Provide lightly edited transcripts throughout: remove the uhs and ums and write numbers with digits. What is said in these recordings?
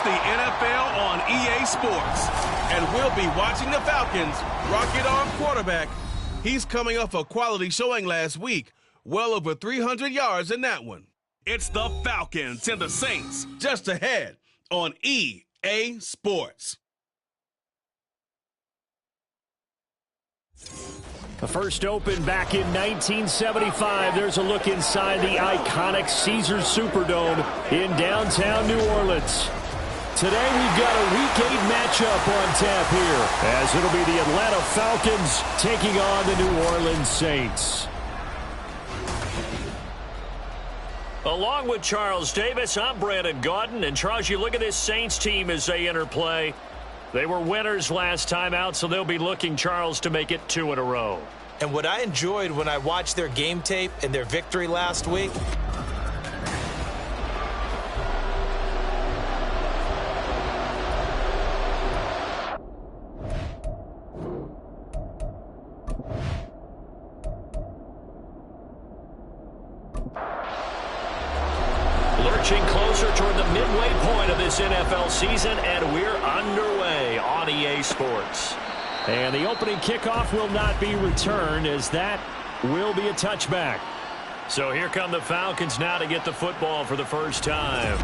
the NFL on EA Sports. And we'll be watching the Falcons rocket arm quarterback. He's coming off a quality showing last week. Well over 300 yards in that one. It's the Falcons and the Saints just ahead on EA Sports. The first opened back in 1975. There's a look inside the iconic Caesars Superdome in downtown New Orleans. Today we've got a Week 8 matchup on tap here, as it'll be the Atlanta Falcons taking on the New Orleans Saints. Along with Charles Davis, I'm Brandon Gaudin. And Charles, you look at this Saints team as they enter play. They were winners last time out, so they'll be looking, Charles, to make it 2 in a row. And what I enjoyed when I watched their game tape and their victory last week, lurching closer toward the midway point of this NFL season, and we're underway on EA Sports. And the opening kickoff will not be returned, as that will be a touchback. So here come the Falcons now to get the football for the first time.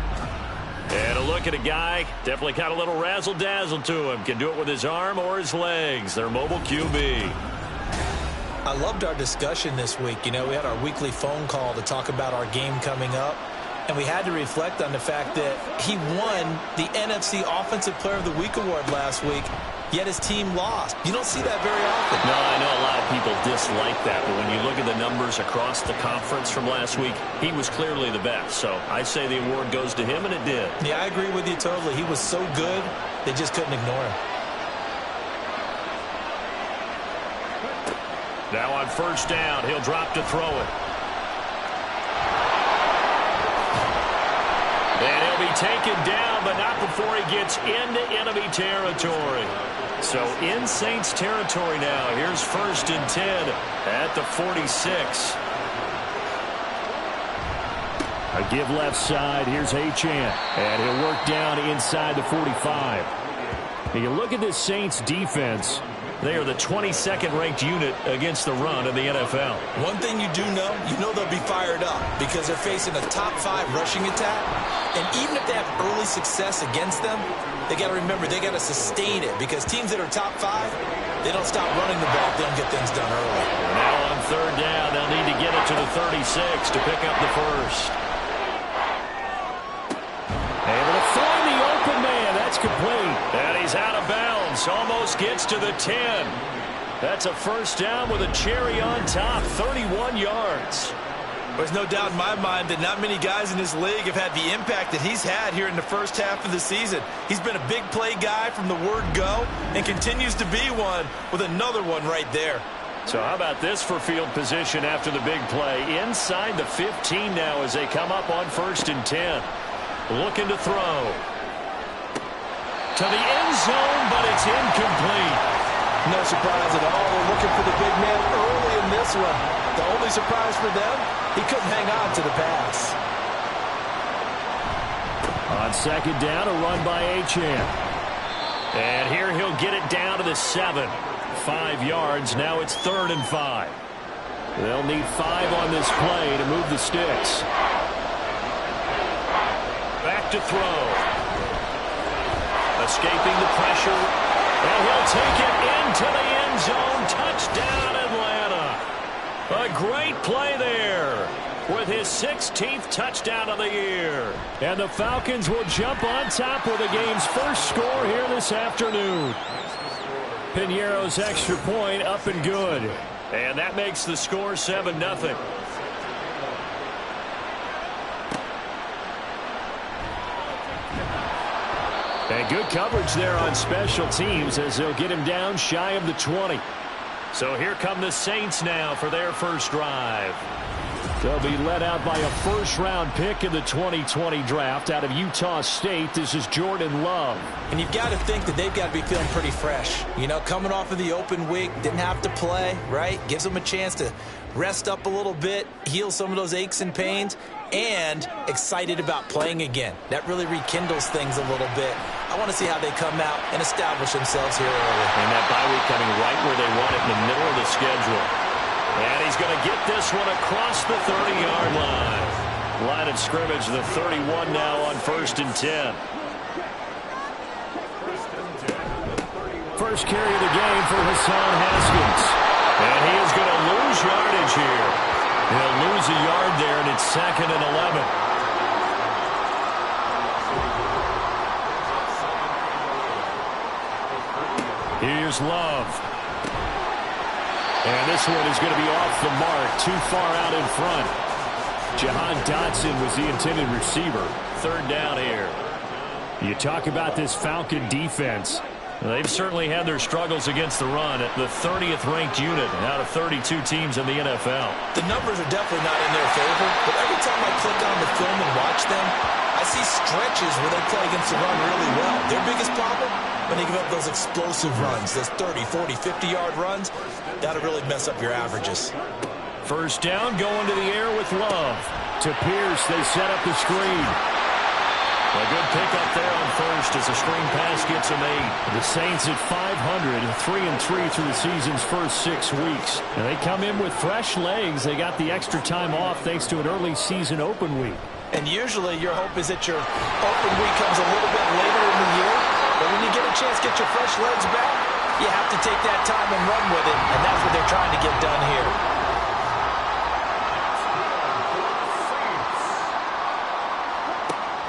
And a look at a guy, definitely got a little razzle-dazzle to him. Can do it with his arm or his legs. Their mobile QB. I loved our discussion this week. You know, we had our weekly phone call to talk about our game coming up. And we had to reflect on the fact that he won the NFC Offensive Player of the Week award last week, yet his team lost. You don't see that very often. No, I know a lot of people dislike that, but when you look at the numbers across the conference from last week, he was clearly the best. So I say the award goes to him, and it did. Yeah, I agree with you totally. He was so good, they just couldn't ignore him. Now on first down, he'll drop to throw it. And he'll be taken down, but not before he gets into enemy territory. So in Saints territory now. Here's 1st and 10 at the 46. A give left side. Here's Achane. And he'll work down inside the 45. And you look at this Saints defense. They are the 22nd ranked unit against the run in the NFL. One thing you do know, they'll be fired up because they're facing a top 5 rushing attack. And even if they have early success against them, they got to remember they got to sustain it because teams that are top 5, they don't stop running the ball if they don't get things done early. Now on third down, they'll need to get it to the 36 to pick up the first. Able to find the open man. That's complete. And he's out of bounds. Almost gets to the 10. That's a first down with a cherry on top. 31 yards. There's no doubt in my mind that not many guys in this league have had the impact that he's had here in the first half of the season. He's been a big play guy from the word go and continues to be one with another one right there. So how about this for field position after the big play? Inside the 15 now as they come up on 1st and 10. Looking to throw. To the end zone, but it's incomplete. No surprise at all. We're looking for the big man early in this one. The only surprise for them, he couldn't hang on to the pass. On second down, a run by Achane. And here he'll get it down to the 7. 5 yards. Now it's 3rd and 5. They'll need 5 on this play to move the sticks. Back to throw. Escaping the pressure. And he'll take it into the end zone. Touchdown, Atlanta. A great play there with his 16th touchdown of the year. And the Falcons will jump on top with the game's first score here this afternoon. Piñeiro's extra point up and good. And that makes the score 7-0. And good coverage there on special teams as they'll get him down shy of the 20. So here come the Saints now for their first drive. They'll be led out by a first-round pick in the 2020 draft out of Utah State. This is Jordan Love. And you've got to think that they've got to be feeling pretty fresh. You know, coming off of the open week, didn't have to play, right? Gives them a chance to rest up a little bit, heal some of those aches and pains, and excited about playing again. That really rekindles things a little bit. I want to see how they come out and establish themselves here early. And that bye week coming right where they want it in the middle of the schedule. And he's going to get this one across the 30-yard line. Line of scrimmage, the 31 now on 1st and 10. First carry of the game for Hassan Haskins. And he is going to lose yardage here. He'll lose a yard there, and it's 2nd and 11. Here's Love. And this one is going to be off the mark, too far out in front. Jahan Dotson was the intended receiver. 3rd down here. You talk about this Falcon defense. They've certainly had their struggles against the run at the 30th ranked unit out of 32 teams in the NFL. The numbers are definitely not in their favor, but every time I click on the film and watch them, I see stretches where they play against the run really well. Their biggest problem, when they give up those explosive runs, those 30, 40, 50-yard runs, that'll really mess up your averages. First down, going to the air with Love. To Pierce, they set up the screen. A good pickup there on first as the screen pass gets him 8. The Saints at 500, 3-3 through the season's first 6 weeks. And they come in with fresh legs. They got the extra time off thanks to an early season open week. And usually your hope is that your open week comes a little bit later in the year. But when you get a chance to get your fresh legs back, you have to take that time and run with it. And that's what they're trying to get done here.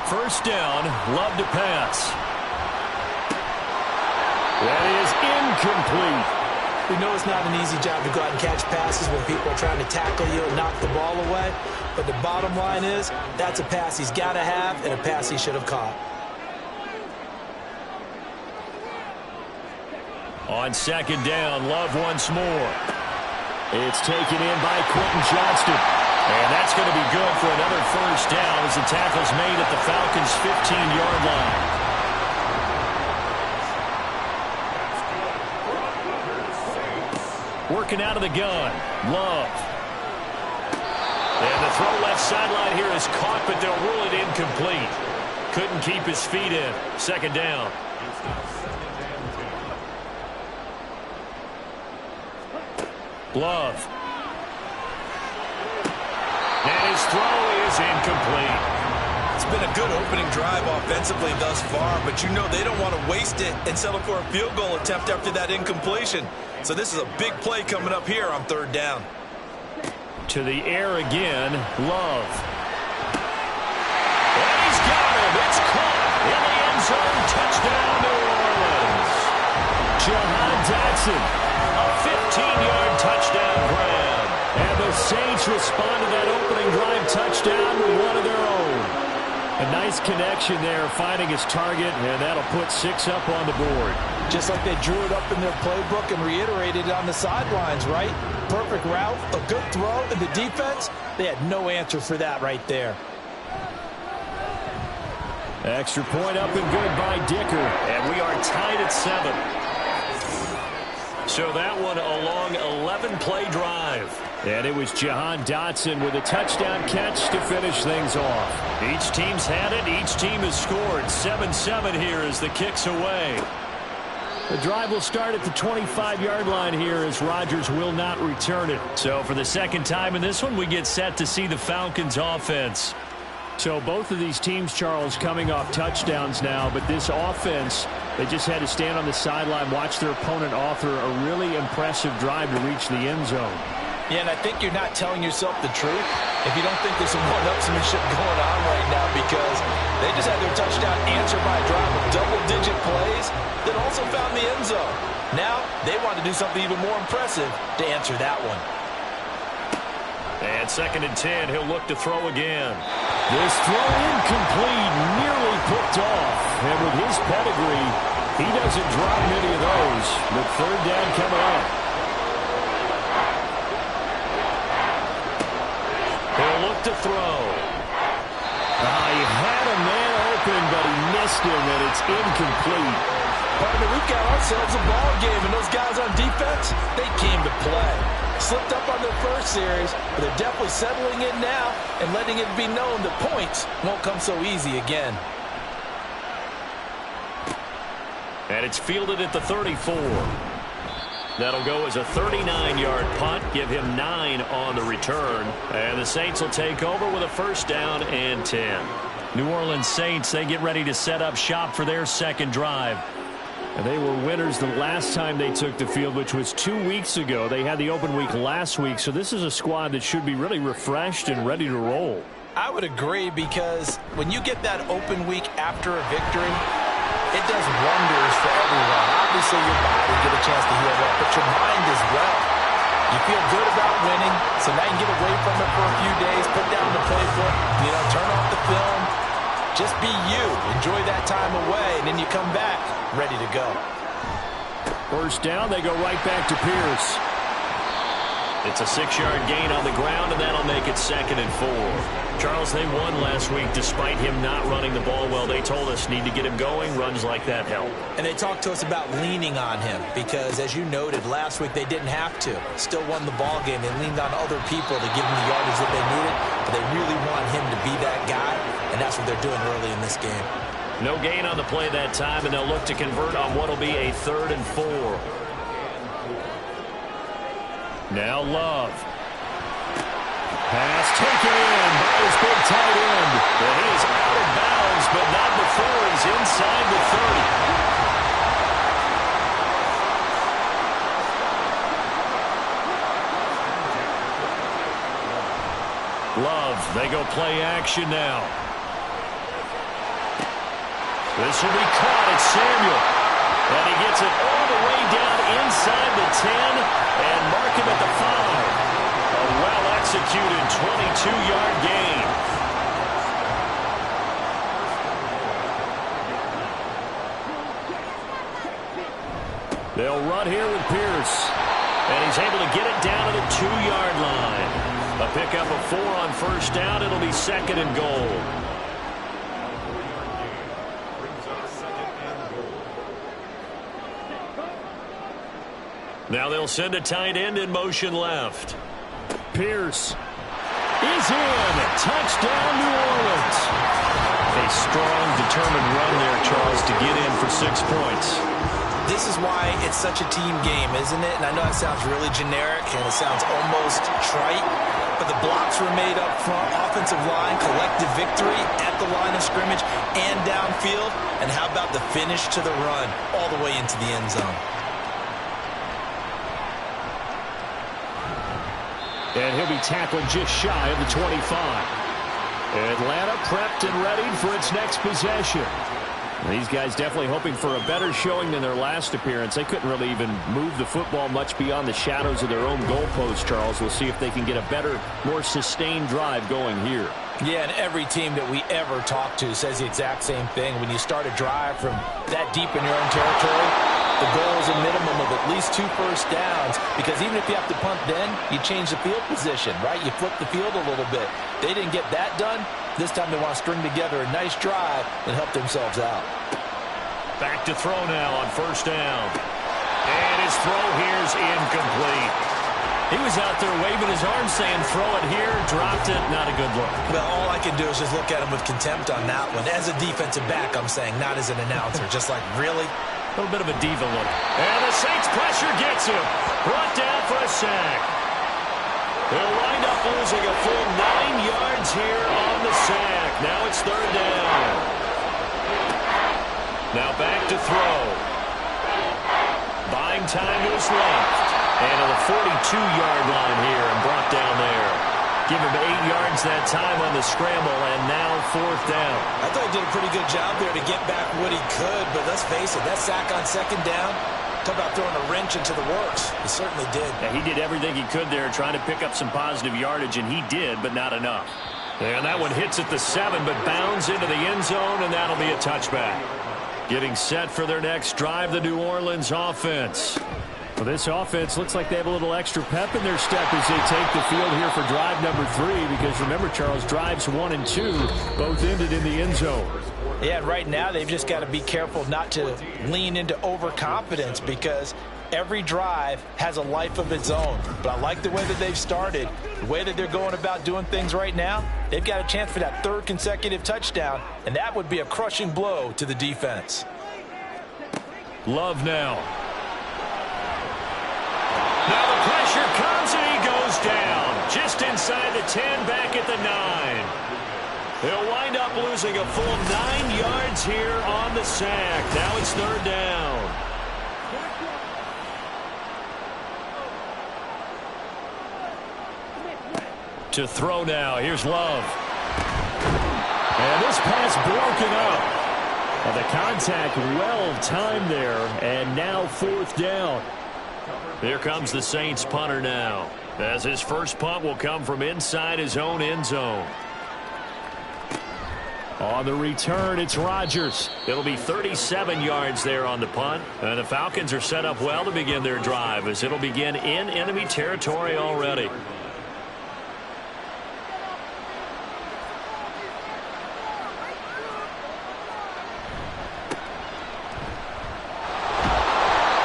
First down, Love to pass. That is incomplete. We know it's not an easy job to go out and catch passes when people are trying to tackle you and knock the ball away. But the bottom line is, that's a pass he's got to have and a pass he should have caught. On 2nd down, Love once more. It's taken in by Quentin Johnston. And that's going to be good for another first down as the tackle's made at the Falcons' 15-yard line. Working out of the gun, Love. And the throw left sideline here is caught, but they'll rule it incomplete. Couldn't keep his feet in. 2nd down. Love. And his throw is incomplete. It's been a good opening drive offensively thus far, but you know they don't want to waste it and settle for a field goal attempt after that incompletion. So this is a big play coming up here on 3rd down. To the air again, Love. And he's got him. It's caught in the end zone. Touchdown, New Orleans. Jahan Dotson. A 15-yard touchdown grab. And the Saints respond to that opening drive touchdown with one of their own. A nice connection there, finding his target, and that'll put 6 up on the board. Just like they drew it up in their playbook and reiterated it on the sidelines, right? Perfect route, a good throw, and the defense, they had no answer for that right there. Extra point up and good by Dicker. And we are tied at 7. So that one a long 11-play drive. And it was Jahan Dotson with a touchdown catch to finish things off. Each team's had it. Each team has scored. 7-7 here as the kick's away. The drive will start at the 25-yard line here as Rodgers will not return it. So for the 2nd time in this one, we get set to see the Falcons offense. So both of these teams, Charles, coming off touchdowns now, but this offense, they just had to stand on the sideline, watch their opponent author a really impressive drive to reach the end zone. Yeah, and I think you're not telling yourself the truth if you don't think there's some one-upsmanship going on right now, because they just had their touchdown answered by a drive of double-digit plays that also found the end zone. Now they want to do something even more impressive to answer that one. And 2nd and 10, he'll look to throw again. This throw incomplete, nearly picked off. And with his pedigree, he doesn't drop many of those. But 3rd down coming up. He'll throw. He had a man open, but he missed him, and it's incomplete. Partner, we've got ourselves a ball game, and those guys on defense, they came to play. Slipped up on their first series, but they're definitely settling in now and letting it be known that points won't come so easy again. And it's fielded at the 34. That'll go as a 39-yard punt, give him 9 on the return. And the Saints will take over with a first down and 10. New Orleans Saints, they get ready to set up shop for their second drive. And they were winners the last time they took the field, which was 2 weeks ago. They had the open week last week, so this is a squad that should be really refreshed and ready to roll. I would agree, because when you get that open week after a victory, it does wonders for everyone. Obviously, your body get a chance to heal up, but your mind as well. You feel good about winning, so now you can get away from it for a few days, put down the playbook, turn off the film. Just be you. Enjoy that time away, and then you come back ready to go. First down, they go right back to Pierce. It's a 6-yard gain on the ground, and that'll make it 2nd and 4. Charles, they won last week despite him not running the ball well. They told us need to get him going. Runs like that help. And they talked to us about leaning on him because, as you noted, last week they didn't have to. Still won the ball game. They leaned on other people to give them the yardage that they needed, but they really want him to be that guy, and that's what they're doing early in this game. No gain on the play that time, and they'll look to convert on what will be a 3rd and 4. Now Love. Pass taken in by his big tight end. And he is out of bounds, but not before he's inside the 30. Love, they go play action now. This will be caught. It's Samuel. And he gets it all the way down inside the 10 and mark him at the 5. A well-executed 22-yard gain. They'll run here with Pierce. And he's able to get it down to the 2-yard line. A pickup of 4 on first down. It'll be 2nd and goal. Now they'll send a tight end in motion left. Pierce is in. Touchdown, New Orleans. A strong, determined run there, Charles, to get in for 6 points. This is why it's such a team game, isn't it? And I know it sounds really generic and it sounds almost trite, but the blocks were made up front, offensive line, collective victory at the line of scrimmage and downfield. And how about the finish to the run all the way into the end zone? And he'll be tackled just shy of the 25. Atlanta prepped and ready for its next possession. These guys definitely hoping for a better showing than their last appearance. They couldn't really even move the football much beyond the shadows of their own goalpost, Charles. We'll see if they can get a better, more sustained drive going here. Yeah, and every team that we ever talk to says the exact same thing. When you start a drive from that deep in your own territory, the goal is a minimum of at least 2 first downs, because even if you have to punt then, you change the field position, right? You flip the field a little bit. They didn't get that done. This time they want to string together a nice drive and help themselves out. Back to throw now on first down. And his throw here's incomplete. He was out there waving his arm saying throw it here, dropped it, not a good look. Well, all I can do is just look at him with contempt on that one. As a defensive back, I'm saying, not as an announcer. Just like, really? A little bit of a diva look. And the Saints pressure gets him. Brought down for a sack. They'll wind up losing a full 9 yards here on the sack. Now it's 3rd down. Now back to throw. Buying time to his left. And to the 42-yard line here and brought down there. Give him 8 yards that time on the scramble, and now 4th down. I thought he did a pretty good job there to get back what he could, but let's face it, that sack on 2nd down, talk about throwing a wrench into the works. He certainly did. Yeah, he did everything he could there, trying to pick up some positive yardage, and he did, but not enough. And that one hits at the 7, but bounds into the end zone, and that'll be a touchback. Getting set for their next drive, the New Orleans offense. Well, this offense looks like they have a little extra pep in their step as they take the field here for drive number 3, because remember, Charles, drives 1 and 2 both ended in the end zone. Yeah, and right now they've just got to be careful not to lean into overconfidence, because every drive has a life of its own. But I like the way that they've started, the way that they're going about doing things right now. They've got a chance for that 3rd consecutive touchdown, and that would be a crushing blow to the defense. Love now. Now the pressure comes and he goes down. Just inside the 10, back at the 9. They'll wind up losing a full 9 yards here on the sack. Now it's 3rd down. To throw now. Here's Love. And this pass broken up. Well, the contact well timed there, and now 4th down. Here comes the Saints punter now, as his first punt will come from inside his own end zone. On the return, it's Rodgers. It'll be 37 yards there on the punt. And the Falcons are set up well to begin their drive, as it'll begin in enemy territory already.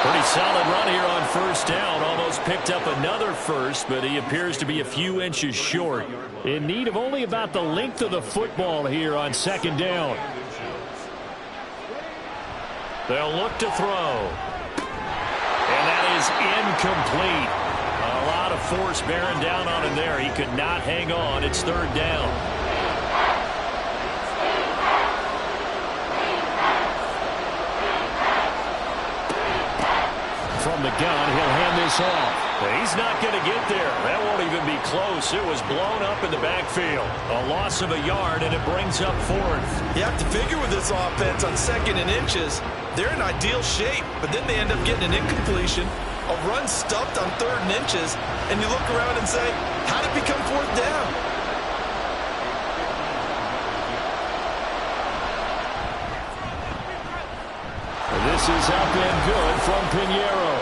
Pretty solid run here on 1st down. Almost picked up another first, but he appears to be a few inches short. In need of only about the length of the football here on 2nd down. They'll look to throw. And that is incomplete. A lot of force bearing down on him there. He could not hang on. It's 3rd down. From the gun, he'll hand this off. He's not going to get there. That won't even be close. It was blown up in the backfield. A loss of a yard, and it brings up 4th. You have to figure with this offense on 2nd and inches, they're in ideal shape, but then they end up getting an incompletion, a run stuffed on 3rd and inches, and you look around and say, how did it become 4th down? This is up and good from Pinheiro.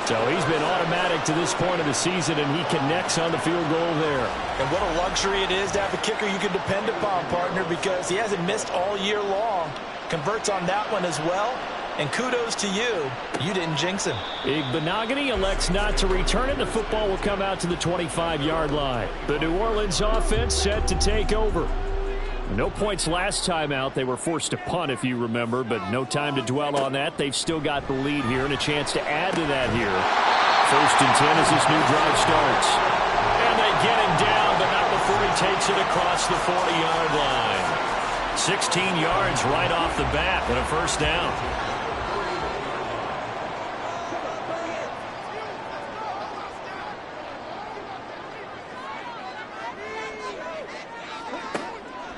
So he's been automatic to this point of the season, and he connects on the field goal there. And what a luxury it is to have a kicker you can depend upon, partner, because he hasn't missed all year long. Converts on that one as well. And kudos to you. You didn't jinx him. Igbenogany elects not to return it. The football will come out to the 25-yard line. The New Orleans offense set to take over. No points last time out. They were forced to punt, if you remember, but no time to dwell on that. They've still got the lead here and a chance to add to that here. 1st and 10 as this new drive starts. And they get him down, but not before he takes it across the 40-yard line. 16 yards right off the bat and a 1st down.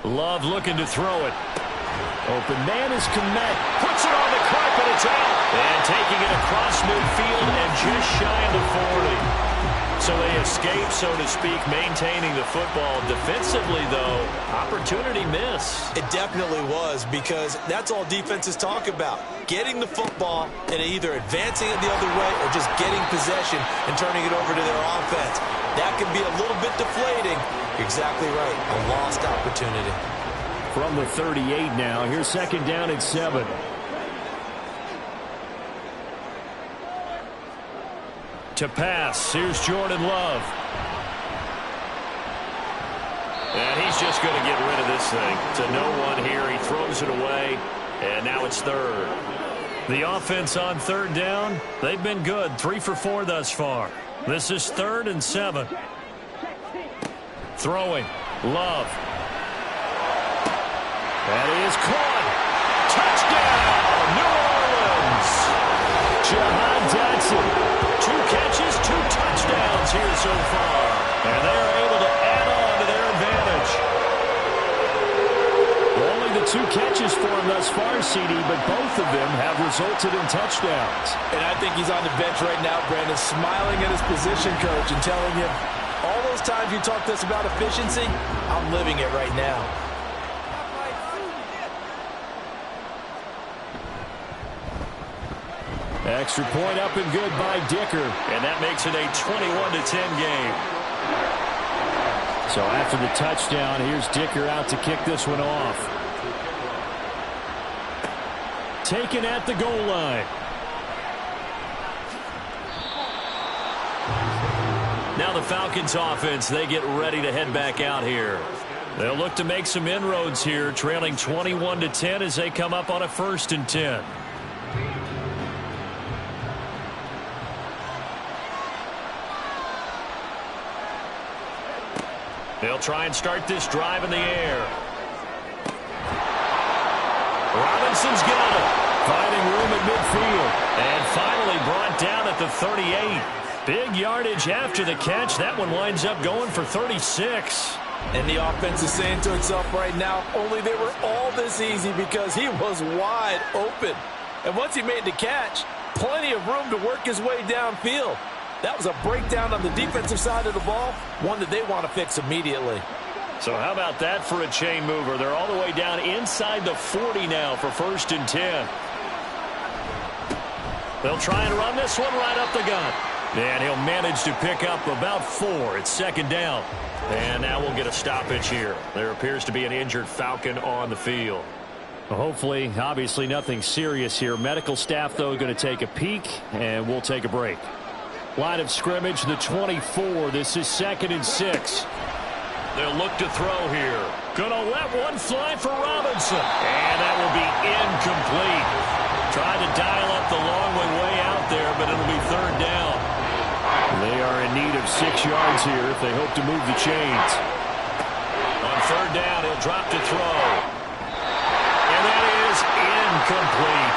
Love looking to throw it. Open man is Komet. Puts it on the carpet. It's out. And taking it across midfield and just shy of the 40. So they escape, so to speak, maintaining the football. Defensively, though, opportunity miss. It definitely was, because that's all defenses talk about. Getting the football and either advancing it the other way or just getting possession and turning it over to their offense. That can be a little bit deflating. Exactly right. A lost opportunity. From the 38 now. Here's 2nd down and 7. To pass. Here's Jordan Love. And he's just going to get rid of this thing. To no one here. He throws it away. And now it's 3rd. The offense on 3rd down, they've been good. 3 for 4 thus far. This is 3rd and 7. Throwing. Love. That is caught. Touchdown, New Orleans. Jahan Dotson. 2 catches, 2 touchdowns here so far. And they're able to add on to their advantage. Only the 2 catches for him thus far, CD, but both of them have resulted in touchdowns. And I think he's on the bench right now, Brandon, smiling at his position coach and telling him, all those times you talked to us about efficiency, I'm living it right now. Extra point up and good by Dicker. And that makes it a 21-10 game. So after the touchdown, here's Dicker out to kick this one off. Taken at the goal line. Now the Falcons offense, they get ready to head back out here. They'll look to make some inroads here, trailing 21-10 as they come up on a 1st and 10. They'll try and start this drive in the air. Robinson's got it. Finding room at midfield. And finally brought down at the 38. Big yardage after the catch. That one winds up going for 36. And the offense is saying to itself right now, only they were all this easy because he was wide open. And once he made the catch, plenty of room to work his way downfield. That was a breakdown on the defensive side of the ball, one that they want to fix immediately. So how about that for a chain mover? They're all the way down inside the 40 now for 1st and 10. They'll try and run this one right up the gut. And he'll manage to pick up about 4. It's 2nd down. And now we'll get a stoppage here. There appears to be an injured Falcon on the field. Well, hopefully, obviously nothing serious here. Medical staff, though, going to take a peek, and we'll take a break. Line of scrimmage, the 24. This is 2nd and 6. They'll look to throw here. Gonna let one fly for Robinson. And that will be incomplete. Tried to dial up the long way out there, but it'll be 3rd down. They are in need of 6 yards here if they hope to move the chains. On 3rd down, he'll drop to throw. And that is incomplete.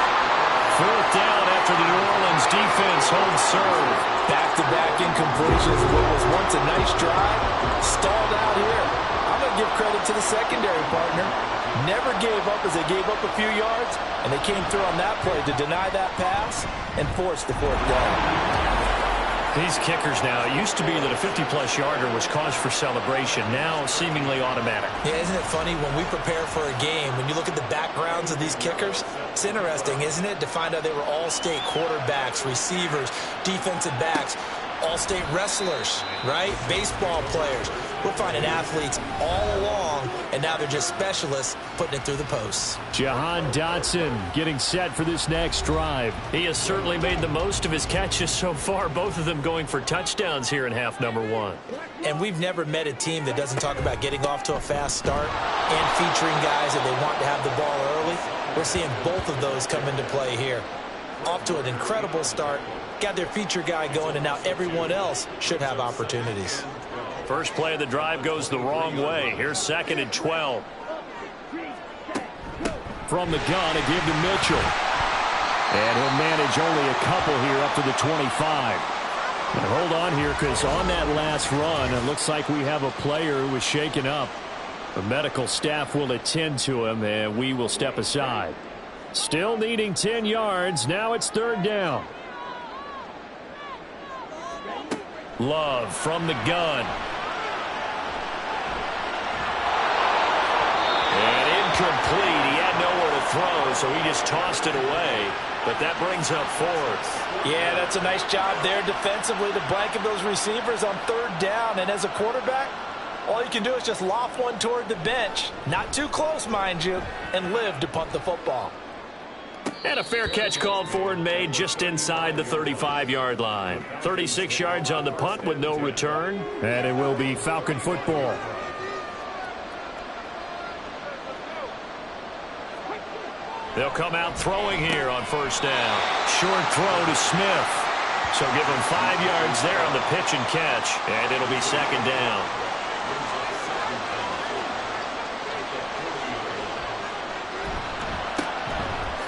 4th down after the New Orleans defense holds serve. Back-to-back incompletions. What was once a nice drive, stalled out here. I'm going to give credit to the secondary partner. Never gave up as they gave up a few yards, and they came through on that play to deny that pass and force the 4th down. These kickers now, it used to be that a 50-plus yarder was cause for celebration. Now seemingly automatic. Yeah, isn't it funny when we prepare for a game, when you look at the backgrounds of these kickers, it's interesting, isn't it, to find out they were all-state quarterbacks, receivers, defensive backs, all-state wrestlers, right? Baseball players. We're finding athletes all along, and now they're just specialists putting it through the posts. Jahan Dotson getting set for this next drive. He has certainly made the most of his catches so far, both of them going for touchdowns here in half number 1. And we've never met a team that doesn't talk about getting off to a fast start and featuring guys that they want to have the ball early. We're seeing both of those come into play here. Off to an incredible start, got their feature guy going, and now everyone else should have opportunities. First play of the drive goes the wrong way. Here's 2nd and 12. From the gun, a give to Mitchell. And he'll manage only a couple here up to the 25. And hold on here, because on that last run, it looks like we have a player who was shaken up. The medical staff will attend to him, and we will step aside. Still needing 10 yards. Now it's 3rd down. Love from the gun. And incomplete. He had nowhere to throw, so he just tossed it away. But that brings up 4th. Yeah, that's a nice job there defensively to blanket those receivers on 3rd down. And as a quarterback, all you can do is just loft one toward the bench. Not too close, mind you, and live to punt the football. And a fair catch called for and made just inside the 35-yard line. 36 yards on the punt with no return. And it will be Falcon football. They'll come out throwing here on 1st down. Short throw to Smith. So give him 5 yards there on the pitch and catch. And it'll be 2nd down.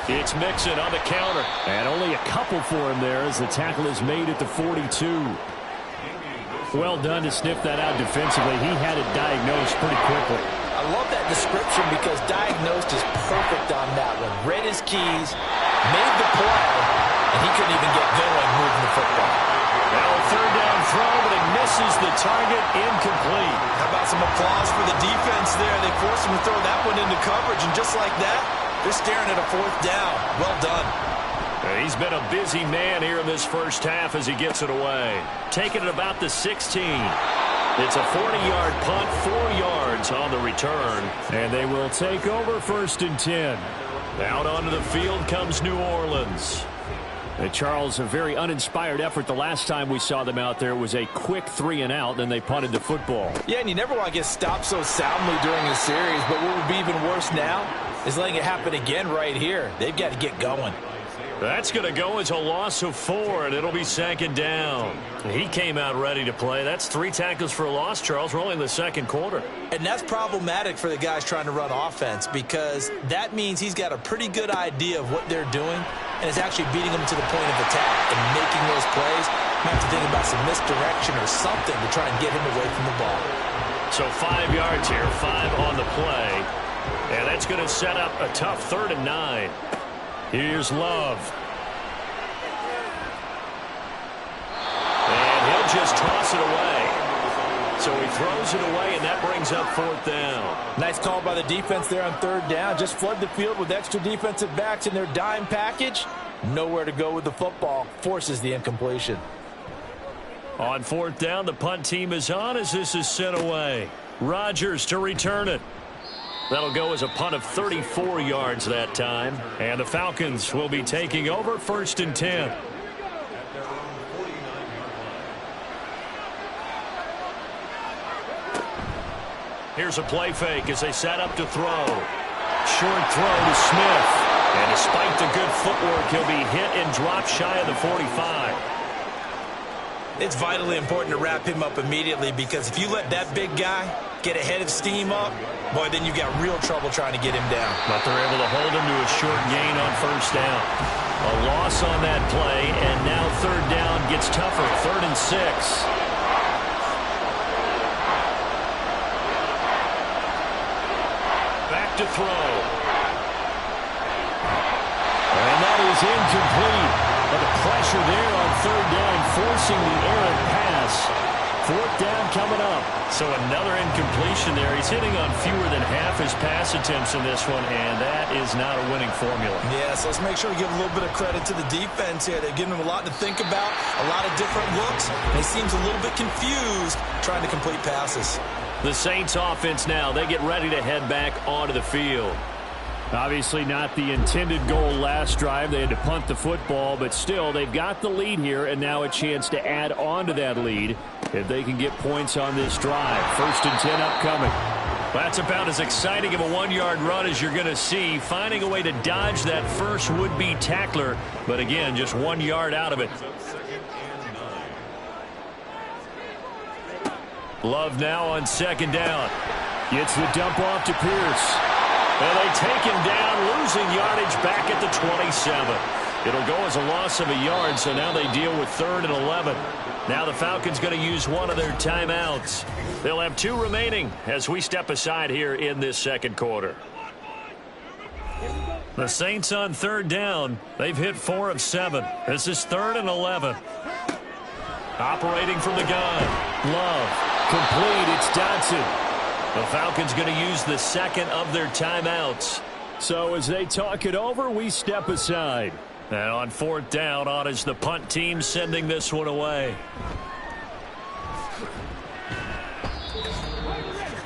It's Mixon on the counter. And only a couple for him there as the tackle is made at the 42. Well done to sniff that out defensively. He had it diagnosed pretty quickly. I love that description because diagnosed is perfect on that one. Read his keys, made the play, and he couldn't even get going moving the football. Now a 3rd down throw, but it misses the target, incomplete. How about some applause for the defense there? They forced him to throw that one into coverage, and just like that, they're staring at a 4th down. Well done. He's been a busy man here in this first half as he gets it away. Taking it about the 16. It's a 40-yard punt, 4 yards on the return. And they will take over 1st and 10. Out onto the field comes New Orleans. And Charles, a very uninspired effort the last time we saw them out there. It was a quick 3 and out, then they punted the football. Yeah, and you never want to get stopped so soundly during a series, but what would be even worse now is letting it happen again right here. They've got to get going. That's going to go as a loss of 4, and it'll be 2nd down. He came out ready to play. That's 3 tackles for a loss, Charles. We're only in the 2nd quarter. And that's problematic for the guys trying to run offense because that means he's got a pretty good idea of what they're doing and is actually beating them to the point of attack and making those plays. Might have to think about some misdirection or something to try and get him away from the ball. So 5 yards here, 5 on the play. And that's going to set up a tough 3rd and 9. Here's Love. And he'll just toss it away. So he throws it away, and that brings up 4th down. Nice call by the defense there on 3rd down. Just flood the field with extra defensive backs in their dime package. Nowhere to go with the football. Forces the incompletion. On 4th down, the punt team is on as this is sent away. Rodgers to return it. That'll go as a punt of 34 yards that time. And the Falcons will be taking over 1st and 10. Here's a play fake as they set up to throw. Short throw to Smith. And despite the good footwork, he'll be hit and dropped shy of the 45. It's vitally important to wrap him up immediately because if you let that big guy get a head of steam up, boy, then you've got real trouble trying to get him down. But they're able to hold him to a short gain on 1st down. A loss on that play, and now 3rd down gets tougher. 3rd and 6. Back to throw. And that is incomplete. But the pressure there on 3rd down, forcing the errant pass. 4th down coming up. So another incompletion there. He's hitting on fewer than half his pass attempts in this one, and that is not a winning formula. Yes, let's make sure we give a little bit of credit to the defense here. They've given him a lot to think about, a lot of different looks, and he seems a little bit confused trying to complete passes. The Saints offense now, they get ready to head back onto the field. Obviously not the intended goal last drive. They had to punt the football, but still they've got the lead here and now a chance to add on to that lead if they can get points on this drive. 1st and 10 upcoming. That's about as exciting of a 1-yard run as you're going to see, finding a way to dodge that first would-be tackler, but again, just 1 yard out of it. Love now on 2nd down. Gets the dump off to Pierce. And they take him down, losing yardage back at the 27. It'll go as a loss of a yard, so now they deal with 3rd and 11. Now the Falcons going to use one of their timeouts. They'll have 2 remaining as we step aside here in this 2nd quarter. The Saints on 3rd down. They've hit 4 of 7. This is 3rd and 11. Operating from the gun. Love. Complete. It's Dotson. The Falcons going to use the 2nd of their timeouts. So as they talk it over, we step aside. And on 4th down, on is the punt team sending this one away.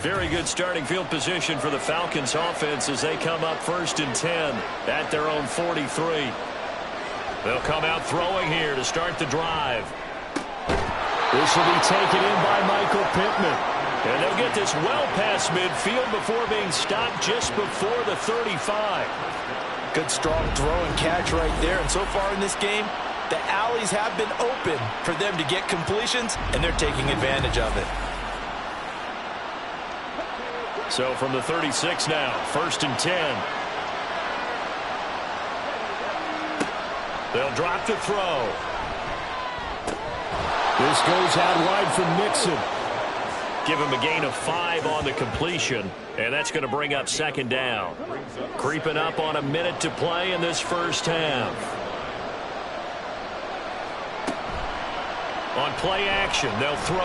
Very good starting field position for the Falcons offense as they come up 1st and 10 at their own 43. They'll come out throwing here to start the drive. This will be taken in by Michael Pittman. And they'll get this well past midfield before being stopped just before the 35. Good strong throw and catch right there. And so far in this game, the alleys have been open for them to get completions, and they're taking advantage of it. So from the 36 now, 1st and 10. They'll drop to throw. This goes out wide from Nixon. Give him a gain of 5 on the completion, and that's going to bring up 2nd down. Creeping up on a minute to play in this first half. On play action, they'll throw.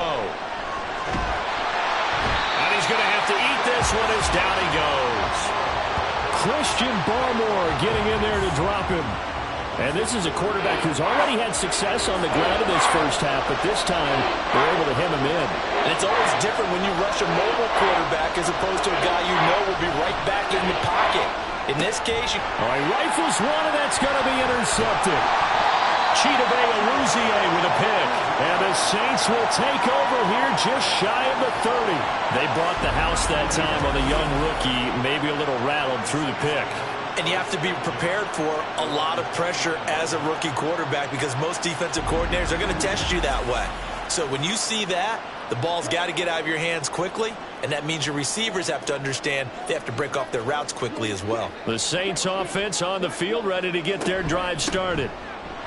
And he's going to have to eat this one as down he goes. Christian Barmore getting in there to drop him. And this is a quarterback who's already had success on the ground in this first half, but this time they're able to hem him in. And it's always different when you rush a mobile quarterback as opposed to a guy you know will be right back in the pocket. In this case, all right, rifles one, and that's going to be intercepted. Chidobe Awuzie with a pick. And the Saints will take over here just shy of the 30. They brought the house that time on the young rookie, maybe a little rattled through the pick. And you have to be prepared for a lot of pressure as a rookie quarterback because most defensive coordinators are going to test you that way. So when you see that, the ball's got to get out of your hands quickly, and that means your receivers have to understand they have to break off their routes quickly as well. The Saints offense on the field ready to get their drive started.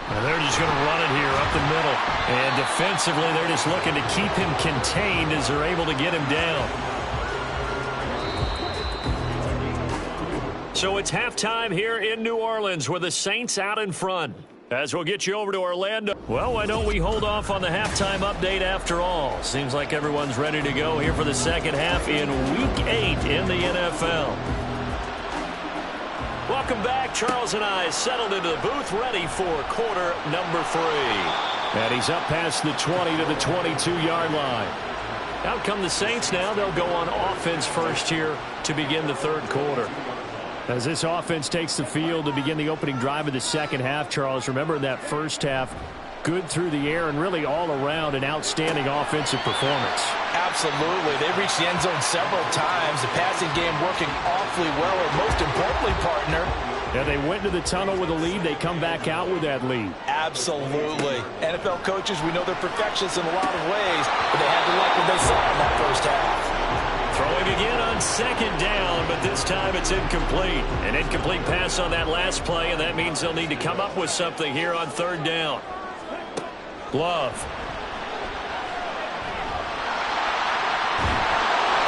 And they're just going to run it here up the middle. And defensively, they're just looking to keep him contained as they're able to get him down. So it's halftime here in New Orleans with the Saints out in front. As we'll get you over to Orlando. Well, why don't we hold off on the halftime update after all? Seems like everyone's ready to go here for the second half in Week 8 in the NFL. Welcome back. Charles and I settled into the booth ready for quarter number 3. And he's up past the 20 to the 22-yard line. Out come the Saints now. They'll go on offense first here to begin the third quarter. As this offense takes the field to begin the opening drive of the second half, Charles, remember in that first half, good through the air and really all around an outstanding offensive performance. Absolutely. They reached the end zone several times. The passing game working awfully well, and most importantly, partner. Yeah, they went to the tunnel with a lead. They come back out with that lead. Absolutely. NFL coaches, we know they're perfectionists in a lot of ways, but they had to like what they saw in that first half. Throwing again on second down, but this time it's incomplete. An incomplete pass on that last play, and that means they'll need to come up with something here on third down. Glove.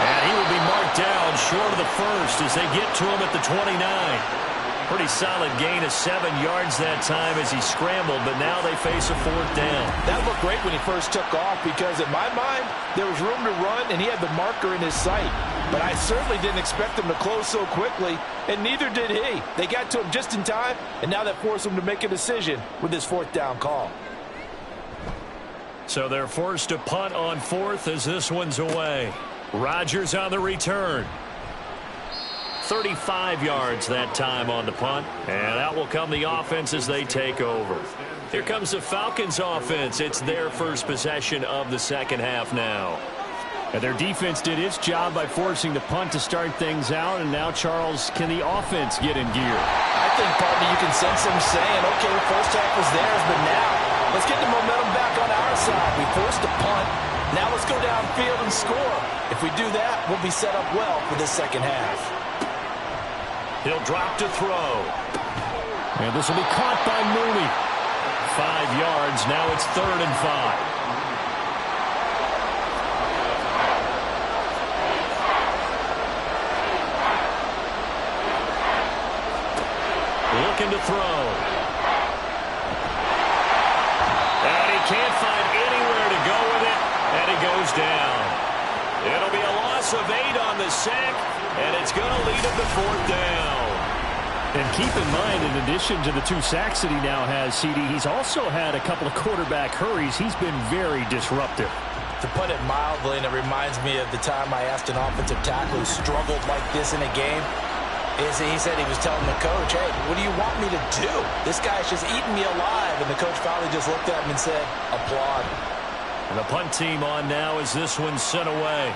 And he will be marked down short of the first as they get to him at the 29. Pretty solid gain of 7 yards that time as he scrambled, but now they face a fourth down. That looked great when he first took off because, in my mind, there was room to run and he had the marker in his sight. But I certainly didn't expect him to close so quickly, and neither did he. They got to him just in time, and now that forced him to make a decision with his fourth down call. So they're forced to punt on fourth as this one's away. Rodgers on the return. 35 yards that time on the punt. And out will come the offense as they take over. Here comes the Falcons offense. It's their first possession of the second half now. And their defense did its job by forcing the punt to start things out. And now, Charles, can the offense get in gear? I think, partner, you can sense them saying, okay, the first half was theirs, but now let's get the momentum back on our side. We forced a punt. Now let's go downfield and score. If we do that, we'll be set up well for this second half. He'll drop to throw. And this will be caught by Mooney. 5 yards. Now it's 3rd and 5. Looking to throw. And he can't find anywhere to go with it. And he goes down. It'll be a loss of 8 on the sack. And it's going to lead him to 4th down. And keep in mind, in addition to the 2 sacks that he now has, CD, he's also had a couple of quarterback hurries. He's been very disruptive. To put it mildly, and it reminds me of the time I asked an offensive tackle who struggled like this in a game, is he said he was telling the coach, hey, what do you want me to do? This guy's just eating me alive. And the coach finally just looked at him and said, applaud. And the punt team on now as this one's sent away.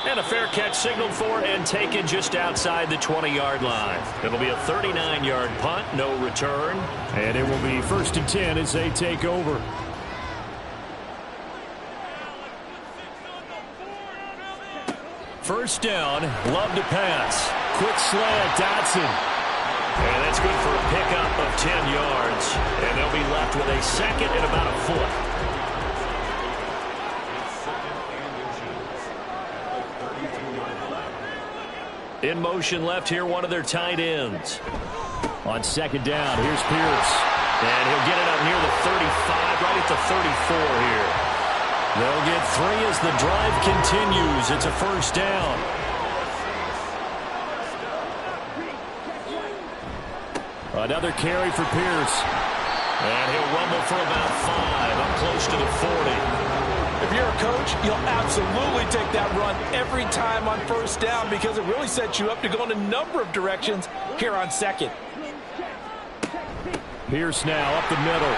And a fair catch signaled for and taken just outside the 20-yard line. It'll be a 39-yard punt, no return. And it will be 1st and 10 as they take over. First down, Love to pass. Quick slant, Dotson. And that's good for a pickup of 10 yards. And they'll be left with a second and about a foot. In motion left here, one of their tight ends. On second down, here's Pierce. And he'll get it up near the 35, right at the 34 here. They'll get 3 as the drive continues. It's a first down. Another carry for Pierce. And he'll rumble for about 5, up close to the 40. If you're a coach, you'll absolutely take that run every time on first down because it really sets you up to go in a number of directions here on second. Pierce now up the middle.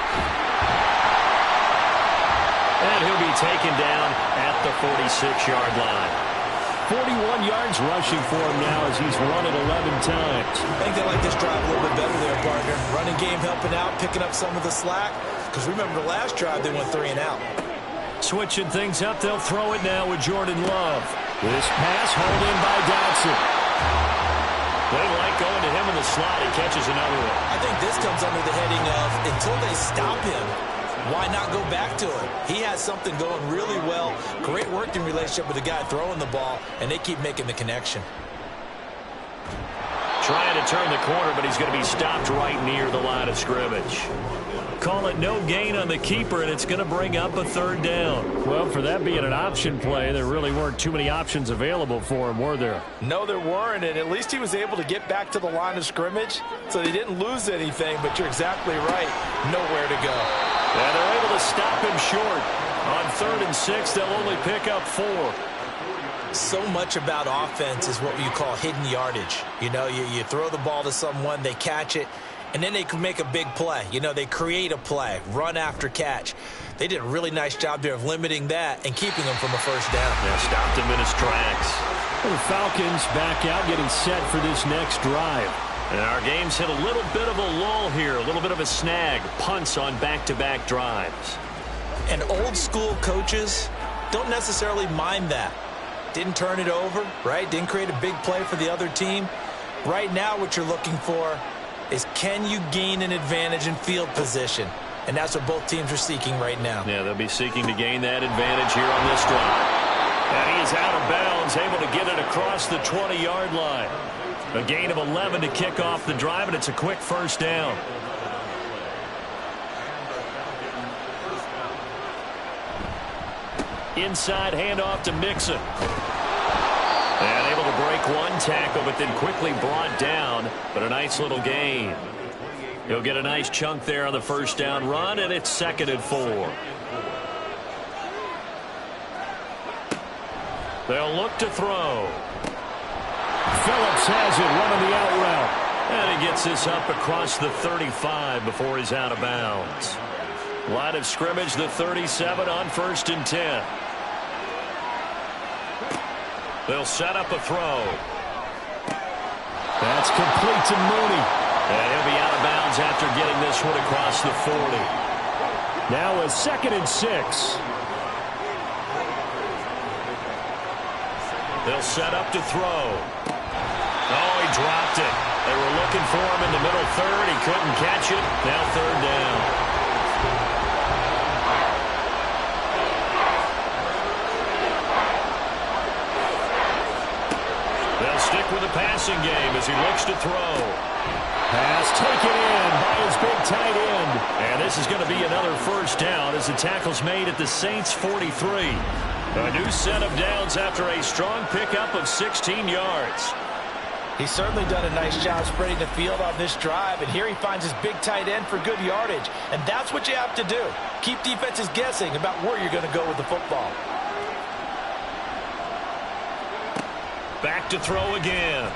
And he'll be taken down at the 46-yard line. 41 yards rushing for him now as he's run it 11 times. I think they like this drive a little bit better there, partner. Running game helping out, picking up some of the slack. Because remember the last drive, they went 3 and out. Switching things up, they'll throw it now with Jordan Love. This pass hauled in by Dodson. They like going to him in the slot. He catches another one. I think this comes under the heading of until they stop him, why not go back to him? He has something going really well. Great working relationship with the guy throwing the ball, and they keep making the connection. Trying to turn the corner, but he's going to be stopped right near the line of scrimmage. Call it no gain on the keeper, and it's going to bring up a 3rd down. Well, for that being an option play, there really weren't too many options available for him, were there? No, there weren't, and at least he was able to get back to the line of scrimmage, so they didn't lose anything, but you're exactly right. Nowhere to go. And they're able to stop him short. On 3rd and 6, they'll only pick up 4. So much about offense is what you call hidden yardage. You know, you throw the ball to someone, they catch it, and then they can make a big play. You know, they create a play, run after catch. They did a really nice job there of limiting that and keeping him from a first down. Yeah, stopped him in his tracks. The Falcons back out getting set for this next drive. And our game's hit a little bit of a lull here, a little bit of a snag. Punts on back-to-back drives. And old school coaches don't necessarily mind that. Didn't turn it over, right? Didn't create a big play for the other team. Right now what you're looking for is can you gain an advantage in field position? And that's what both teams are seeking right now. Yeah, they'll be seeking to gain that advantage here on this drive. And he is out of bounds, able to get it across the 20-yard line. A gain of 11 to kick off the drive, and it's a quick first down. Inside handoff to Mixon. And able to break one tackle, but then quickly brought down. But a nice little gain. He'll get a nice chunk there on the first down run, and it's 2nd and 4. They'll look to throw. Phillips has it, running the out route. And he gets this up across the 35 before he's out of bounds. Line of scrimmage, the 37 on 1st and 10. They'll set up a throw. That's complete to Mooney. And he'll be out of bounds after getting this one across the 40. Now a 2nd and 6. They'll set up to throw. Oh, he dropped it. They were looking for him in the middle 3rd. He couldn't catch it. Now 3rd down. They'll stick with the passing game as he looks to throw. Pass taken in by his big tight end. And this is going to be another first down as the tackle's made at the Saints' 43. A new set of downs after a strong pickup of 16 yards. He's certainly done a nice job spreading the field on this drive, and here he finds his big tight end for good yardage. And that's what you have to do. Keep defenses guessing about where you're going to go with the football. Back to throw again.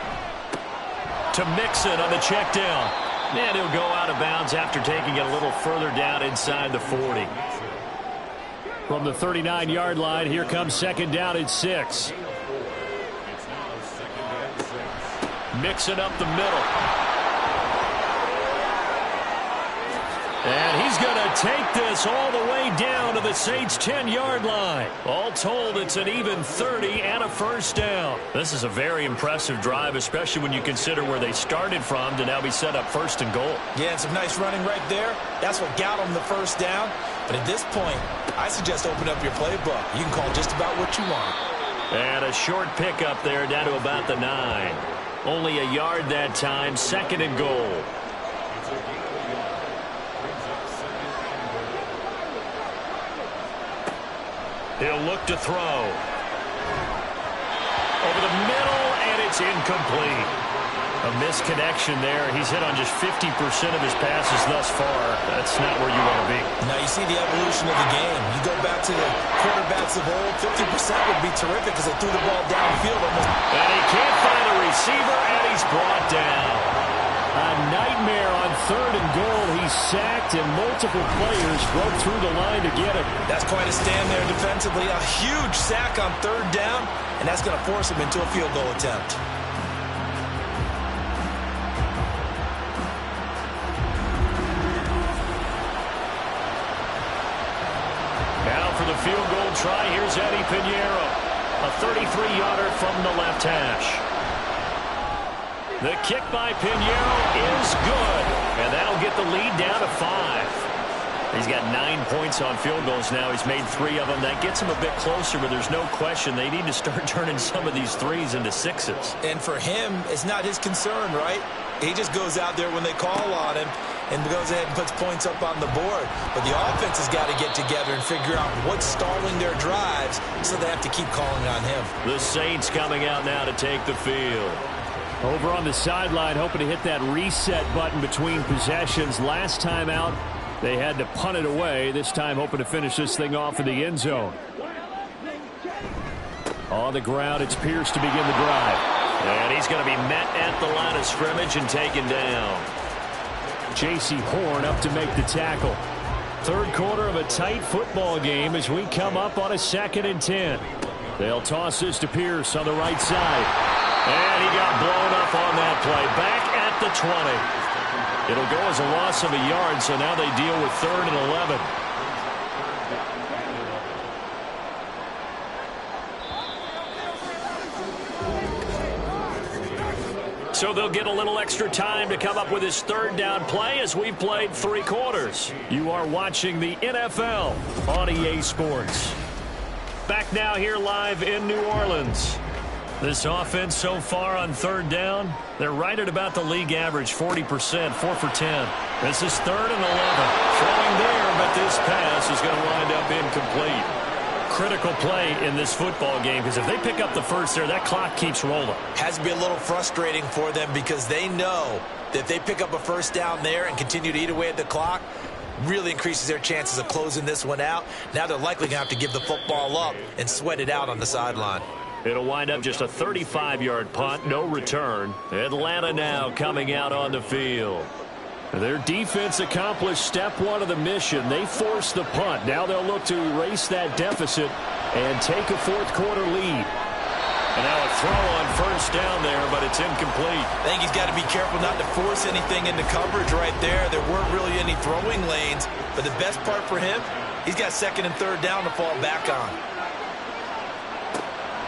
To Mixon on the check down. And he'll go out of bounds after taking it a little further down inside the 40. From the 39-yard line, here comes 2nd down and 6. Mixing up the middle. And he's going to take this all the way down to the Saints' 10-yard line. All told, it's an even 30 and a first down. This is a very impressive drive, especially when you consider where they started from to now be set up 1st and goal. Yeah, and some nice running right there. That's what got them the first down. But at this point, I suggest open up your playbook. You can call just about what you want. And a short pickup there down to about the 9. Only a yard that time, 2nd and goal. He'll look to throw. Over the middle, and it's incomplete. A misconnection there. He's hit on just 50% of his passes thus far. That's not where you want to be. Now you see the evolution of the game. You go back to the quarterbacks of old, 50% would be terrific because they threw the ball downfield almost. And he can't find a receiver, and he's brought down. A nightmare on 3rd and goal. He's sacked, and multiple players broke through the line to get him. That's quite a stand there defensively. A huge sack on 3rd down, and that's going to force him into a field goal attempt. Now for the field goal try, here's Eddie Pinheiro. A 33-yarder from the left hash. The kick by Pinheiro is good, and that'll get the lead down to 5. He's got 9 points on field goals now. He's made 3 of them. That gets him a bit closer, but there's no question they need to start turning some of these 3s into 6s. And for him, it's not his concern, right? He just goes out there when they call on him and goes ahead and puts points up on the board. But the offense has got to get together and figure out what's stalling their drives, so they have to keep calling on him. The Saints coming out now to take the field. Over on the sideline, hoping to hit that reset button between possessions. Last time out, they had to punt it away. This time, hoping to finish this thing off in the end zone. On the ground, it's Pierce to begin the drive. And he's going to be met at the line of scrimmage and taken down. J.C. Horn up to make the tackle. 3rd quarter of a tight football game as we come up on a 2nd and 10. They'll toss this to Pierce on the right side. And he got blown up on that play. Back at the 20. It'll go as a loss of a yard, so now they deal with 3rd and 11. So they'll get a little extra time to come up with his 3rd down play as we've played 3 quarters. You are watching the NFL on EA Sports. Back now here live in New Orleans. This offense so far on 3rd down, they're right at about the league average, 40%, 4 for 10. This is 3rd and 11. Throwing there, but this pass is going to wind up incomplete. Critical play in this football game, because if they pick up the first there, that clock keeps rolling. Has to be a little frustrating for them because they know that if they pick up a 1st down there and continue to eat away at the clock, really increases their chances of closing this one out. Now they're likely going to have to give the football up and sweat it out on the sideline. It'll wind up just a 35-yard punt, no return. Atlanta now coming out on the field. Their defense accomplished step 1 of the mission. They forced the punt. Now they'll look to erase that deficit and take a 4th quarter lead. And now a throw on 1st down there, but it's incomplete. I think he's got to be careful not to force anything into coverage right there. There weren't really any throwing lanes, but the best part for him, he's got 2nd and 3rd down to fall back on.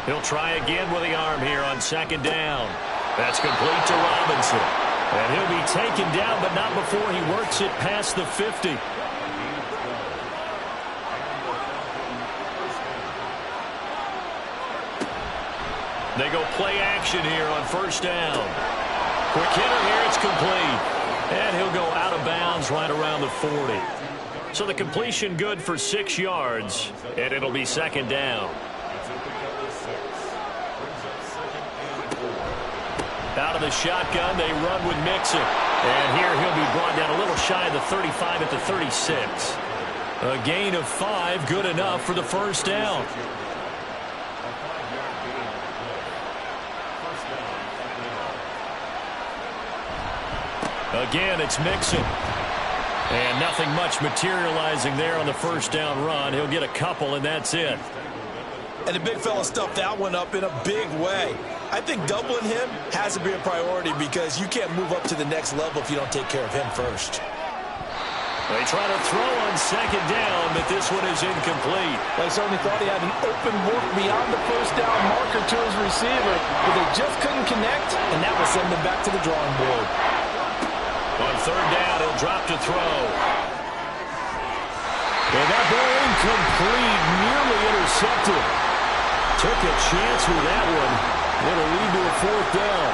He'll try again with the arm here on 2nd down. That's complete to Robinson. And he'll be taken down, but not before he works it past the 50. They go play action here on 1st down. Quick hitter here, it's complete. And he'll go out of bounds right around the 40. So the completion good for 6 yards, and it'll be 2nd down. Out of the shotgun, they run with Mixon. And here he'll be brought down a little shy of the 35 at the 36. A gain of 5, good enough for the 1st down. Again, it's Mixon. And nothing much materializing there on the 1st down run. He'll get a couple, and that's it. And the big fella stuffed that one up in a big way. I think doubling him has to be a priority because you can't move up to the next level if you don't take care of him first. They try to throw on 2nd down, but this one is incomplete. They certainly thought he had an open look beyond the 1st down marker to his receiver, but they just couldn't connect, and that will send them back to the drawing board. On 3rd down, he'll drop to throw. And that ball incomplete, nearly intercepted. Took a chance with that one. It'll lead to a 4th down.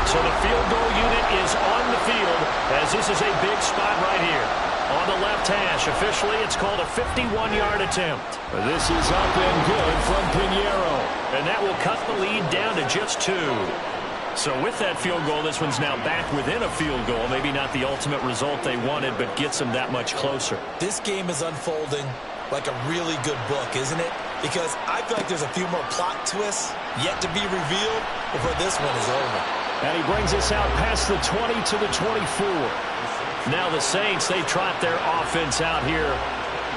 So the field goal unit is on the field as this is a big spot right here. On the left hash, officially it's called a 51-yard attempt. This is up and good from Pinheiro. And that will cut the lead down to just 2. So with that field goal, this one's now back within a field goal. Maybe not the ultimate result they wanted, but gets them that much closer. This game is unfolding like a really good book, isn't it? Because I feel like there's a few more plot twists yet to be revealed before this one is over. And he brings us out past the 20 to the 24. Now the Saints, they trot their offense out here.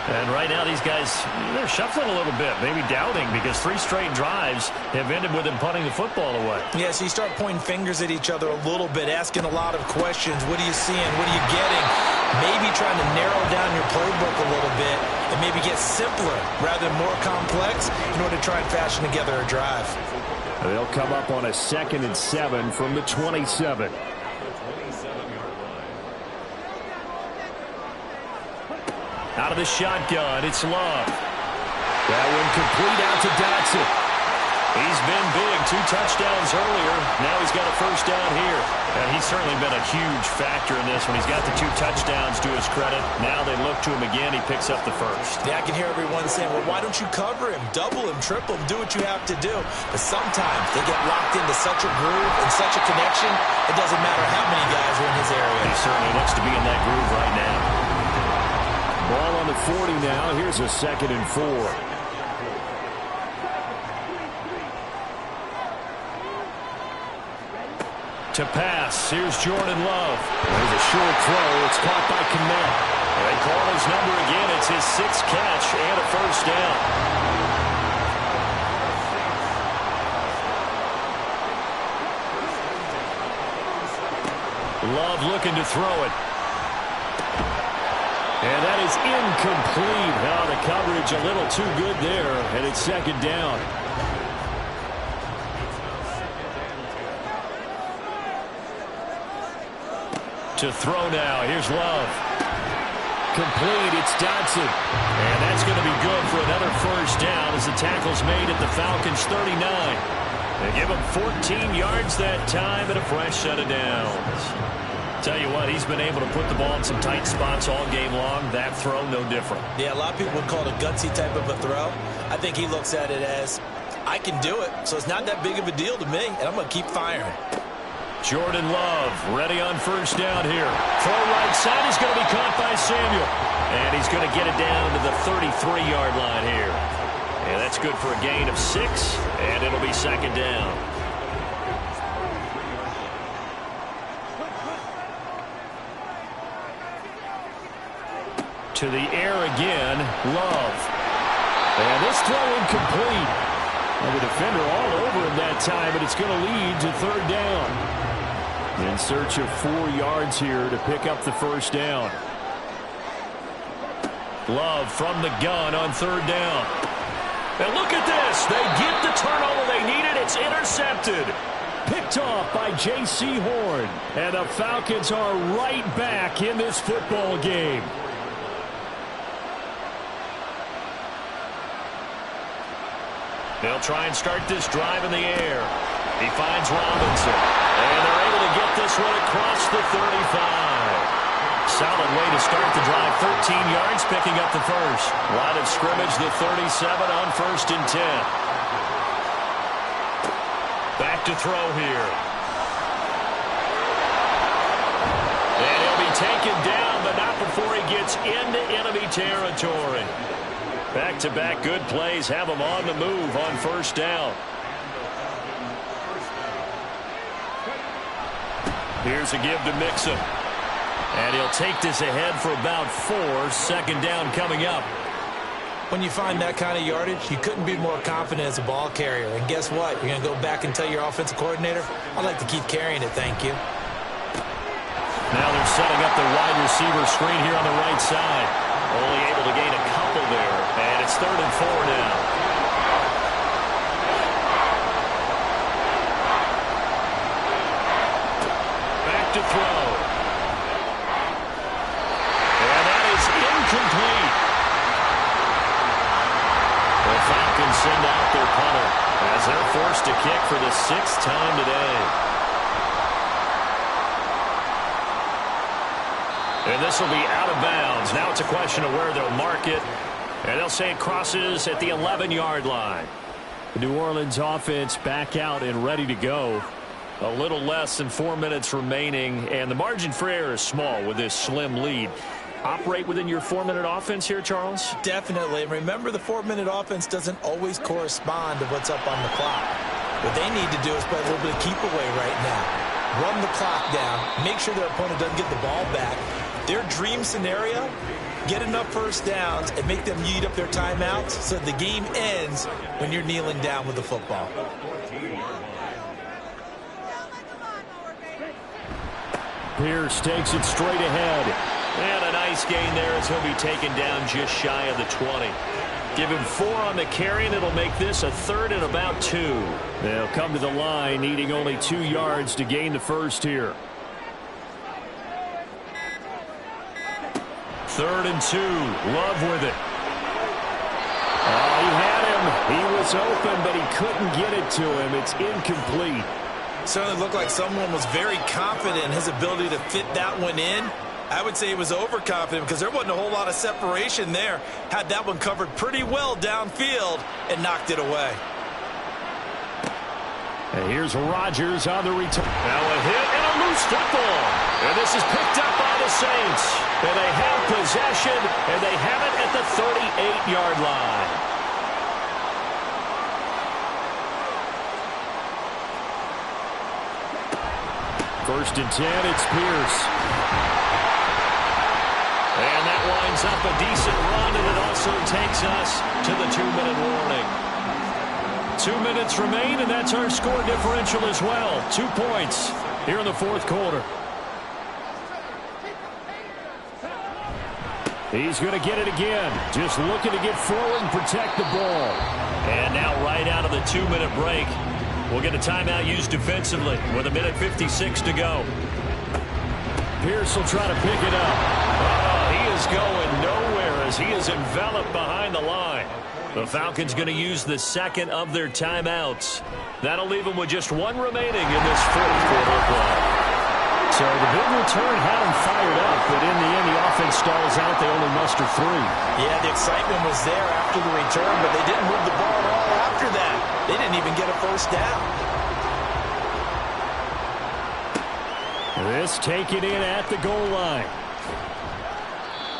And right now these guys, they're shuffling a little bit, maybe doubting, because 3 straight drives have ended with them punting the football away. Yeah, so you start pointing fingers at each other a little bit, asking a lot of questions. What are you seeing? What are you getting? Maybe trying to narrow down your playbook a little bit and maybe get simpler rather than more complex in order to try and fashion together a drive. They'll come up on a 2nd and 7 from the 27. Out of the shotgun, it's Love. That one complete out to Dotson. He's been big, 2 touchdowns earlier. Now he's got a first down here. And he's certainly been a huge factor in this one. He's got the 2 touchdowns to his credit. Now they look to him again. He picks up the first. Yeah, I can hear everyone saying, well, why don't you cover him? Double him, triple him, do what you have to do. But sometimes they get locked into such a groove and such a connection, it doesn't matter how many guys are in his area. He certainly looks to be in that groove right now. Ball on the 40 now. Here's a 2nd and 4. To pass, here's Jordan Love. There's a short throw. It's caught by Kmet. They call his number again. It's his 6th catch and a first down. Love looking to throw it. And that is incomplete. Oh, the coverage a little too good there, and it's 2nd down. To throw now. Here's Love. Complete. It's Dotson. And that's going to be good for another first down as the tackle's made at the Falcons' 39. They give him 14 yards that time and a fresh set of downs. Tell you what, he's been able to put the ball in some tight spots all game long. That throw, no different. Yeah, a lot of people would call it a gutsy type of a throw. I think he looks at it as, I can do it, so it's not that big of a deal to me, and I'm going to keep firing. Jordan Love ready on first down here. Throw right side. He's going to be caught by Samuel. And he's going to get it down to the 33-yard line here. And that's good for a gain of 6, and it'll be 2nd down. To the air again, Love. And this throw incomplete. And the defender all over him that time, but it's going to lead to 3rd down. In search of 4 yards here to pick up the first down. Love from the gun on 3rd down. And look at this. They get the turnover they needed. It's intercepted. Picked off by J.C. Horn. And the Falcons are right back in this football game. They'll try and start this drive in the air. He finds Robinson. And they're able to get this one across the 35. Solid way to start the drive. 13 yards, picking up the first. Line of scrimmage, the 37 on 1st and 10. Back to throw here. And he'll be taken down, but not before he gets into enemy territory. Back-to-back good plays have him on the move on first down. Here's a give to Mixon. And he'll take this ahead for about 4. 2nd down coming up. When you find that kind of yardage, you couldn't be more confident as a ball carrier. And guess what? You're going to go back and tell your offensive coordinator, I'd like to keep carrying it, thank you. Now they're setting up the wide receiver screen here on the right side. Only able to gain a couple there. And it's 3rd and 4 now. Back to throw. And that is incomplete. The Falcons send out their punter as they're forced to kick for the 6th time today. And this will be out of bounds. Now it's a question of where they'll mark it. And they'll say it crosses at the 11-yard line. The New Orleans offense back out and ready to go. A little less than 4 minutes remaining, and the margin for error is small with this slim lead. Operate within your 4-minute offense here, Charles? Definitely. And remember, the 4-minute offense doesn't always correspond to what's up on the clock. What they need to do is play a little bit of keep away right now. Run the clock down. Make sure their opponent doesn't get the ball back. Their dream scenario, get enough first downs and make them eat up their timeouts so the game ends when you're kneeling down with the football. Pierce takes it straight ahead. And a nice gain there as he'll be taken down just shy of the 20. Give him 4 on the carry, and it'll make this a 3rd and about 2. They'll come to the line, needing only 2 yards to gain the first here. 3rd and 2. Love with it. Oh, he had him. He was open, but he couldn't get it to him. It's incomplete. Certainly looked like someone was very confident in his ability to fit that one in. I would say he was overconfident because there wasn't a whole lot of separation there. Had that one covered pretty well downfield and knocked it away. And here's Rodgers on the return. Now a hit and a loose football. And this is picked up by the Saints. And they have possession, and they have it at the 38-yard line. First and 10, it's Pierce. And that winds up a decent run, and it also takes us to the 2-minute warning. 2 minutes remain, and that's our score differential as well. 2 points here in the 4th quarter. He's going to get it again. Just looking to get forward and protect the ball. And now right out of the 2-minute break, we'll get a timeout used defensively with 1:56 to go. Pierce will try to pick it up. He is going nowhere as he is enveloped behind the line. The Falcons going to use the second of their timeouts. That'll leave them with just 1 remaining in this 4th quarter play. So the big return had them fired up, but in the end the offense stalls out. They only muster 3. Yeah, the excitement was there after the return, but they didn't move the ball at all after that. They didn't even get a first down. This taken in at the goal line.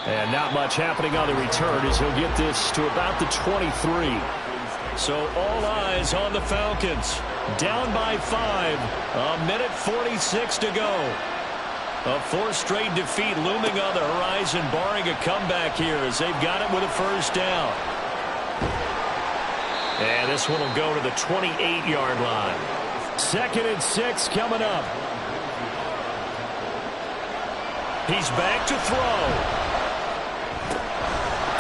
And not much happening on the return as he'll get this to about the 23. So all eyes on the Falcons. Down by 5. 1:46 to go. A 4th straight defeat looming on the horizon, barring a comeback here as they've got it with a first down. And this one will go to the 28-yard line. 2nd and 6 coming up. He's back to throw.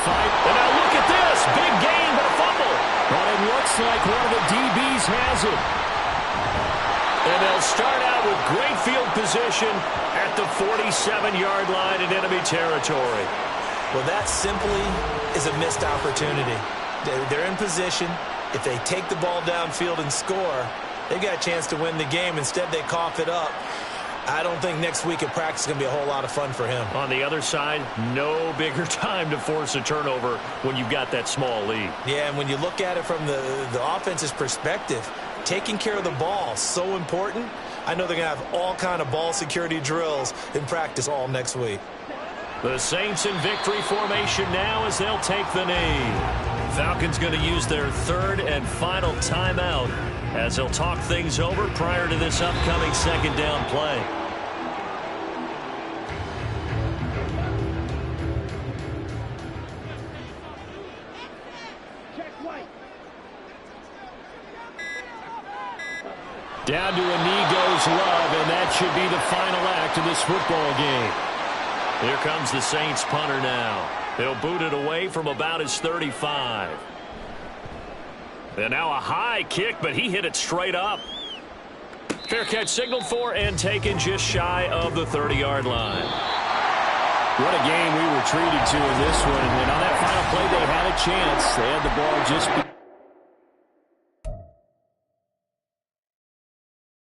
And now look at this. Big gain, but a fumble. But it looks like one of the DBs has it. And they'll start out with great field position at the 47-yard line in enemy territory. Well, that simply is a missed opportunity. They're in position. If they take the ball downfield and score, they've got a chance to win the game. Instead, they cough it up. I don't think next week at practice is going to be a whole lot of fun for him. On the other side, no bigger time to force a turnover when you've got that small lead. Yeah, and when you look at it from the offense's perspective, taking care of the ball, so important. I know they're going to have all kind of ball security drills in practice all next week. The Saints in victory formation now as they'll take the knee. Falcons going to use their 3rd and final timeout as they'll talk things over prior to this upcoming 2nd down play. Down to a knee goes Love, and that should be the final act of this football game. Here comes the Saints punter now. He'll boot it away from about his 35. And now a high kick, but he hit it straight up. Fair catch signaled for and taken just shy of the 30-yard line. What a game we were treated to in this one. And on that final play, they had a chance. They had the ball just